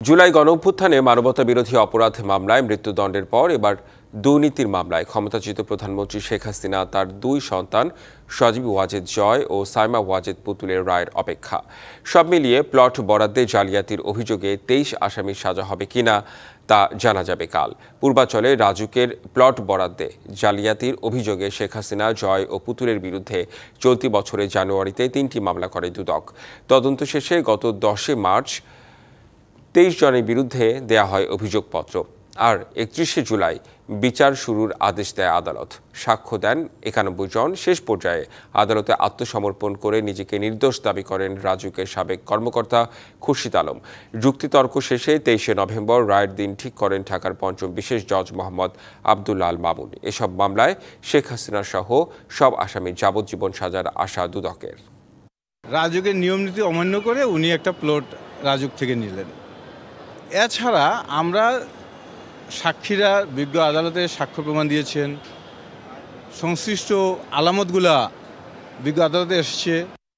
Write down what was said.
জুলাই গণঅভ্যুত্থানে মানবতাবিরোধী অপরাধ মামলায় মৃত্যুদণ্ডের পর এবার দুর্নীতির মামলায় ক্ষমতাচ্যুত প্রধানমন্ত্রী শেখ হাসিনা তার দুই সন্তান সজীব ওয়াজেদ জয় ও সাইমা ওয়াজেদ পুতুলের রায়ের অপেক্ষা। সব মিলিয়ে প্লট বরাদ্দে জালিয়াতির অভিযোগে ২৩ আসামির সাজা হবে কিনা তা জানা যাবে কাল। পূর্বাচলে রাজুকের প্লট বরাদ্দে জালিয়াতির অভিযোগে শেখ হাসিনা, জয় ও পুতুলের বিরুদ্ধে চলতি বছরের জানুয়ারিতে ৩টি মামলা করে দুদক। তদন্ত শেষে গত ১০ মার্চ ২৩ জনের বিরুদ্ধে দেয়া হয় অভিযোগপত্র। আর ৩১ জুলাই বিচার শুরুর আদেশ দেয় আদালত। সাক্ষ্য দেন ৯১ জন। শেষ পর্যায়ে আদালতে আত্মসমর্পণ করে নিজেকে নির্দোষ দাবি করেন রাজুকের সাবেক কর্মকর্তা খুরশিদ আলম। যুক্তিতর্ক শেষে ২৩ নভেম্বর রায়ের দিন ঠিক করেন ঢাকার পঞ্চম বিশেষ জজ মোহাম্মদ আবদুল্লাহ আল মামুন। এসব মামলায় শেখ হাসিনা সহ সব আসামির যাবজ্জীবন সাজার আশা দুদকের। রাজুকের নিয়মনীতি অমান্য করে উনি একটা প্লট রাজুক থেকে নিলেন। এছাড়া আমরা সাক্ষীরা বিজ্ঞ আদালতে সাক্ষ্য প্রমাণ দিয়েছেন, সংশ্লিষ্ট আলামতগুলা বিজ্ঞ আদালতে এসেছে।